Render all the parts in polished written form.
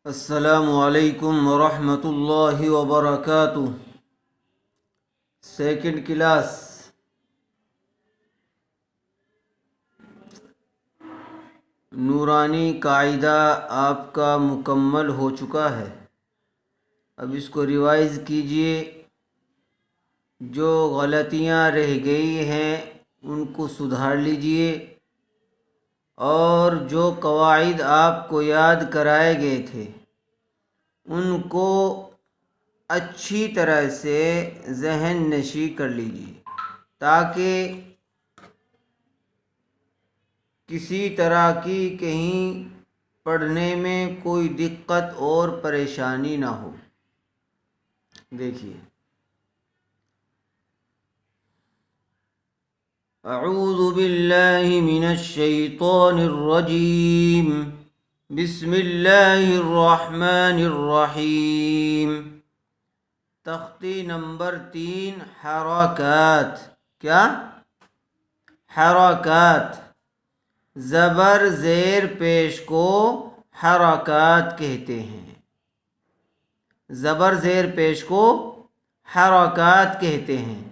السلام علیکم ورحمۃ اللہ وبرکاتہ۔ سیکنڈ کلاس نورانی قاعدہ آپ کا مکمل ہو چکا ہے۔ اب اس کو ریوائز کیجئے، جو غلطیاں رہ گئی ہیں ان کو سدھار لیجئے، اور جو قواعد آپ کو یاد کرائے گئے تھے ان کو اچھی طرح سے ذہن نشی کر لیجئے، تاکہ کسی طرح کی کہیں پڑھنے میں کوئی دقت اور پریشانی نہ ہو۔ دیکھیے، اعوذ باللہ من الشیطان الرجیم، بسم اللہ الرحمن الرحیم۔ تختی نمبر 3، حرکات۔ کیا؟ حرکات۔ زبر زیر پیش کو حرکات کہتے ہیں۔ زبر زیر پیش کو حرکات کہتے ہیں۔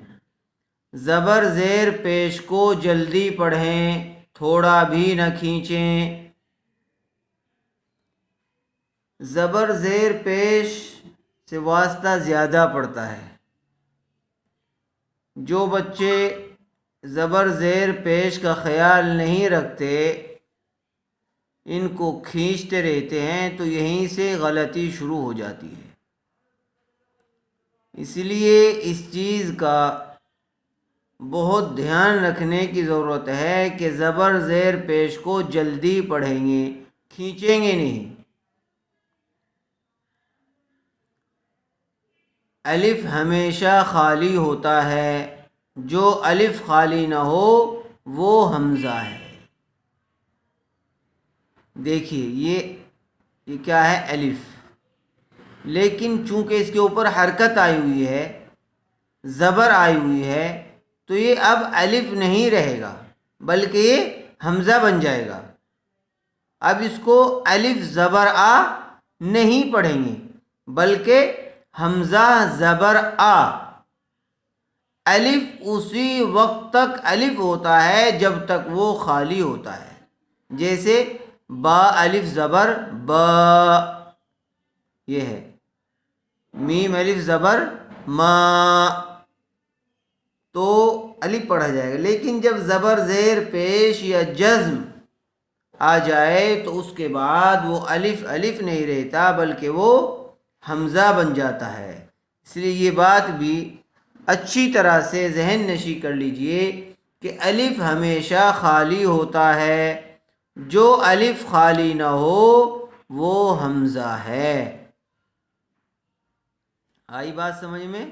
زبر زیر پیش کو جلدی پڑھیں، تھوڑا بھی نہ کھینچیں۔ زبر زیر پیش سے واسطہ زیادہ پڑتا ہے۔ جو بچے زبر زیر پیش کا خیال نہیں رکھتے، ان کو کھینچتے رہتے ہیں تو یہیں سے غلطی شروع ہو جاتی ہے۔ اس لیے اس چیز کا بہت دھیان رکھنے کی ضرورت ہے کہ زبر زیر پیش کو جلدی پڑھیں گے، کھینچیں گے نہیں۔ الف ہمیشہ خالی ہوتا ہے، جو الف خالی نہ ہو وہ حمزہ ہے۔ دیکھیے، یہ کیا ہے؟ الف۔ لیکن چونکہ اس کے اوپر حرکت آئی ہوئی ہے، زبر آئی ہوئی ہے، تو یہ اب الف نہیں رہے گا بلکہ یہ حمزہ بن جائے گا۔ اب اس کو الف زبر آ نہیں پڑھیں گے بلکہ حمزہ زبر آ۔ الف اسی وقت تک الف ہوتا ہے جب تک وہ خالی ہوتا ہے۔ جیسے با الف زبر با، یہ ہے۔ میم الف زبر ما، تو الف پڑھا جائے گا۔ لیکن جب زبر زیر پیش یا جزم آ جائے تو اس کے بعد وہ الف الف نہیں رہتا بلکہ وہ حمزہ بن جاتا ہے۔ اس لیے یہ بات بھی اچھی طرح سے ذہن نشی کر لیجئے کہ الف ہمیشہ خالی ہوتا ہے، جو الف خالی نہ ہو وہ حمزہ ہے۔ آئی بات سمجھ میں؟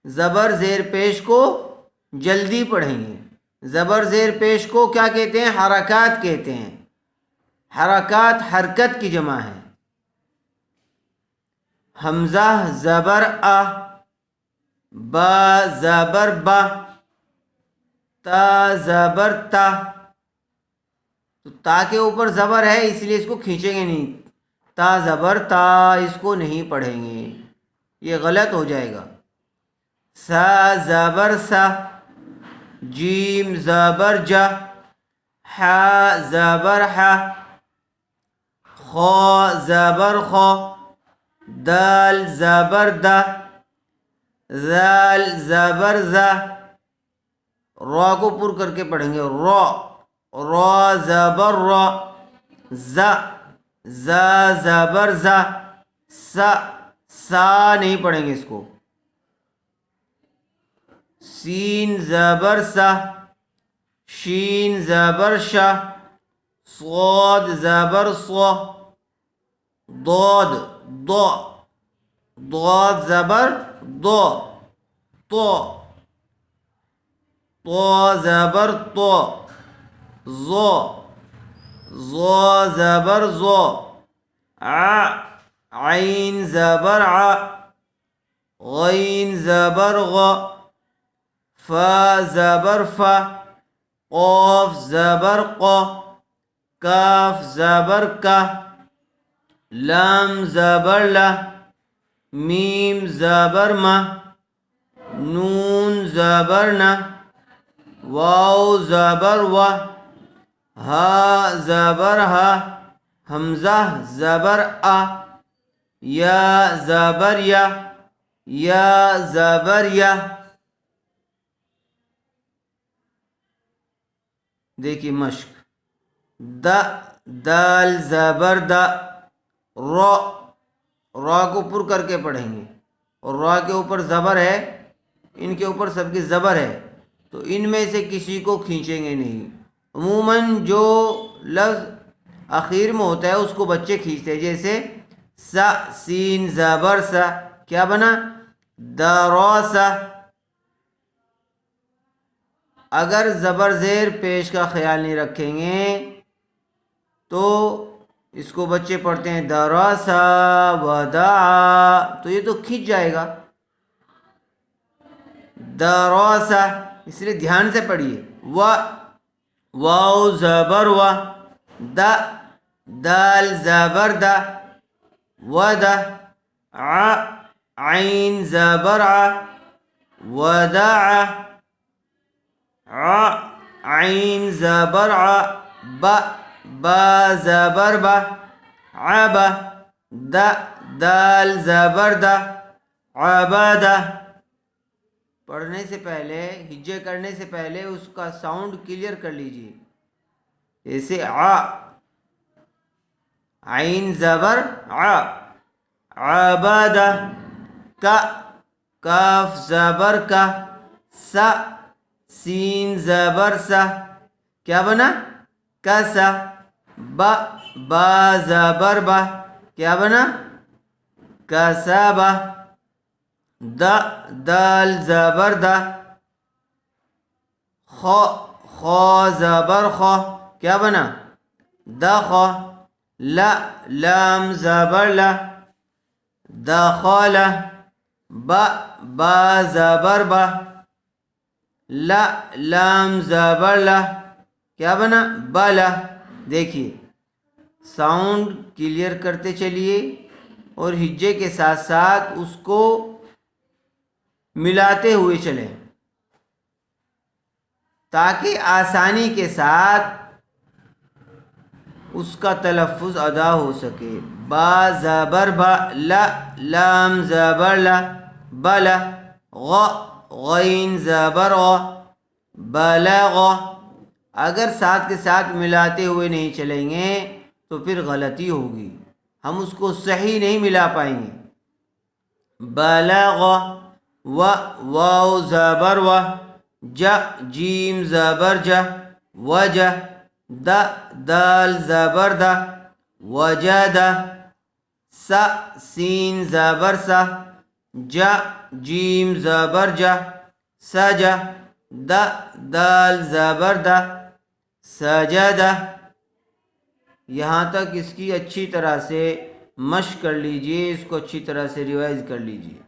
زبر زیر پیش کو جلدی پڑھیں گے۔ زبر زیر پیش کو کیا کہتے ہیں؟ حرکات کہتے ہیں۔ حرکات حرکت کی جمع ہے۔ حمزہ زبر آ، با زبر با، تا زبر تا۔ تو تا کے اوپر زبر ہے اس لیے اس کو کھینچیں گے نہیں۔ تا زبر تا، اس کو نہیں پڑھیں گے، یہ غلط ہو جائے گا۔ سا زبر سا، جیم زبر جا، حا زبر حا، خا زبر خا، دال زبر دا، ذال زبر زا۔ را کو پر کر کے پڑھیں گے، را، را زبر را، زا، زا زبر زا، سا، سا نہیں پڑھیں گے اس کو۔ سین زبر سا، شین زبر شا، صاد زبر صا، ضاد ضا، ضاد زبر ضا، طا، طا زبر طا، ظا، ظا زبر ظا، ع، عین زبر ع، غین زبر غا، فا زبر فا، قاف زبر قا، کاف زبر کا، لام زبر لا، میم زبر ما، نون زبر نا، واو زبر وا، ہا زبر ہا، حمزہ زبر آ، یا زبر یا، یا زبر یا۔ دیکھیے مشق، دال زبر دا، را، را کو پر کر کے پڑھیں گے، اور را کے اوپر زبر ہے، ان کے اوپر سب کی زبر ہے، تو ان میں سے کسی کو کھینچیں گے نہیں۔ عموماً جو لفظ آخر میں ہوتا ہے اس کو بچے کھینچتے ہیں، جیسے سا، سین زبر سا، کیا بنا؟ دراسا۔ اگر زبر زیر پیش کا خیال نہیں رکھیں گے تو اس کو بچے پڑھتے ہیں دراسا ودعا، تو یہ تو کھینچ جائے گا دراسا، اس لیے دھیان سے پڑھیے۔ واو زبر وا، دا، دال زبر دا، ودا، عین زبر ع، ودع، عین زبر ع، با زبر با، عبا، دال زبر دا، عبادہ۔ پڑھنے سے پہلے، ہجے کرنے سے پہلے اس کا ساؤنڈ کلیئر کر لیجیے، جیسے عین زبر ع، عبادہ، کاف زبر کا، سا، سین زبر سا، کیا بنا؟ کسا، با زبر با، کیا بنا؟ کسابا، دال زبر دا، خا زبر خا، کیا بنا؟ دخا، لام زبر لا، دخلا، با زبر با، لام زبر لا، کیا بنا؟ بالا۔ دیکھیے ساؤنڈ کلیئر کرتے چلیے اور ہجے کے ساتھ ساتھ اس کو ملاتے ہوئے چلیں تاکہ آسانی کے ساتھ اس کا تلفظ ادا ہو سکے۔ با زبر با، لام زبر لا، بلا، غین زبر غ، بلغ۔ اگر ساتھ کے ساتھ ملاتے ہوئے نہیں چلیں گے تو پھر غلطی ہوگی، ہم اس کو صحیح نہیں ملا پائیں گے۔ بلغ، واو زبر و، جیم زبر جا، وجہ، دال زبر دا، وجدہ، سا، سین زبر سا، جیم زبر جا، سجا، دال زبر دا، سجدہ۔ یہاں تک اس کی اچھی طرح سے مشق کر لیجئے، اس کو اچھی طرح سے ریوائز کر لیجئے۔